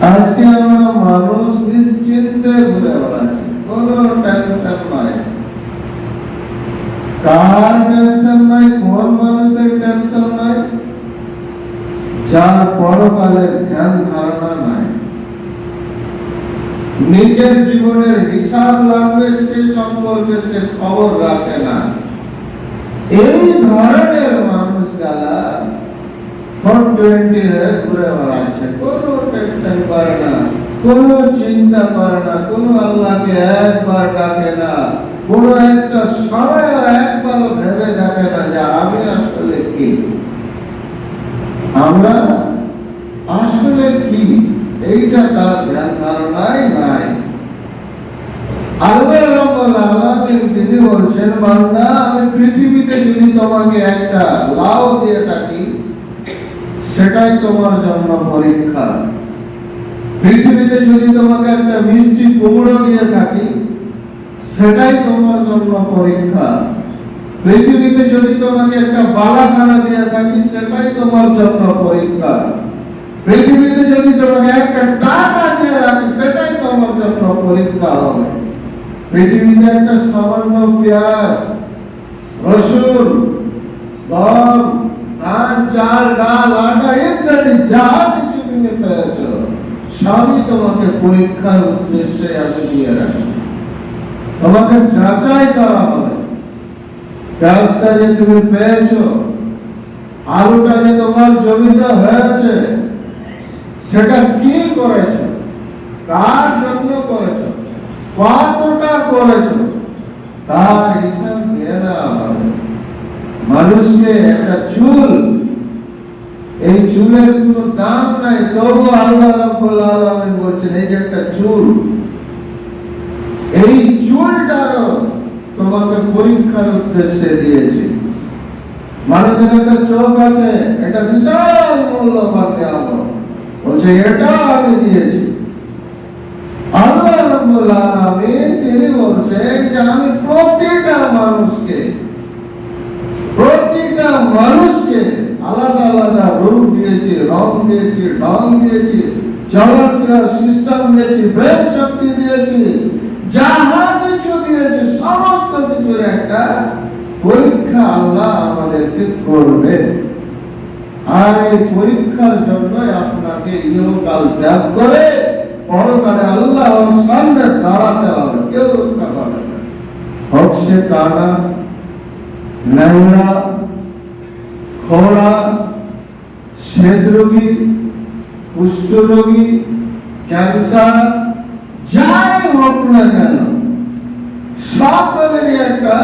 আজকে আমরা মানুষ নিশ্চিন্তে ঘুরে বেড়াচ্ছি, কোনো টেনশন নাই। কার টেনশন নাই? কোন মানুষের টেনশন নাই? যার পরকালের ধ্যান ধারণা নাই, নিজের জীবনের হিসাব লাগবে সে সম্পর্কে সে খবর রাখে না। এই ধরনের মানুষ গালা 420 হয়ে ঘুরে বেড়াচ্ছে, কোনো টেনশন করে না, কোনো চিন্তা করে না, কোনো আল্লাহকে একবার ডাকে না, কোনো একটা সময় একবার ভেবে দেখে না যে আমি আসলে কি, আমরা আসলে কি, এইটা তার ধ্যান ধারণাই নাই। আল্লাহ রাব্বুল আলামিন তিনি বলছেন, বান্দা আমি পৃথিবীতে যদি তোমাকে একটা লাউ দিয়ে থাকি সেটাই তোমার জন্য পরীক্ষা। পৃথিবীতে যদি তোমাকে একটা মিষ্টি কুমড়ো দিয়ে থাকি সেটাই তোমার জন্য পরীক্ষা। পৃথিবীতে যদি তোমাকে একটা বালাখানা দিয়ে থাকি সেটাই তোমার জন্য পরীক্ষা। পৃথিবীতে যদি তোমাকে একটা টাকা দিয়ে রাখি সেটাই তোমার জন্য পরীক্ষা হবে। পৃথিবীতে একটা সামান্য পেঁয়াজ, রসুন, গম, ধান, চাল, ডাল, আটা ইত্যাদি যা কিছু তুমি পেয়েছ সবই তোমাকে পরীক্ষার উদ্দেশ্যে আমি দিয়ে রাখি। তোমাকে যাচাই করা হবে। পেঁয়াজটা যে তুমি পেয়েছ, আলুটা যে তোমার জমিতে হয়েছে সেটা কি করেছ, কার জন্য করেছ, কতটা করেছ, তার হিসাব দিয়ে না হবে। মানুষকে একটা চুল, এই চুলের কোনো দাম নাই, তবু আল্লাহ রাব্বুল আলামিন বলছেন এই যে একটা চুল, এই চুলটারও তোমাকে পরীক্ষার উদ্দেশ্যে দিয়েছি। মানুষের একটা চোখ আছে, এটা বিশাল মূল্যবান নিয়ামত, বলছে এটা আমি দিয়েছি। আল্লাহ রাব্বুল আলামিন তিনি বলছেন যে আমি প্রতিটা মানুষকে আলাদা আলাদা রূপ দিয়েছি, রং দিয়েছি, ঢং দিয়েছি, চলাফেরার সিস্টেম দিয়েছি, ব্রেন শক্তি দিয়েছি, যাহা কিছু দিয়েছি সমস্ত কিছুর একটা পরীক্ষা আল্লাহ আমাদেরকে করবে। আর এই পরীক্ষার জন্য আপনাকে ইহকাল ত্যাগ করে পরকালে আল্লাহর সামনে দাঁড়াতে হবে, কেউ রক্ষা করবে না। হোক সে কানা, ন্যাংরা, খোড়া, শ্বেতরোগী, কুষ্ঠরোগী, ক্যান্সার, যাই হোক না কেন সকলেরই একটা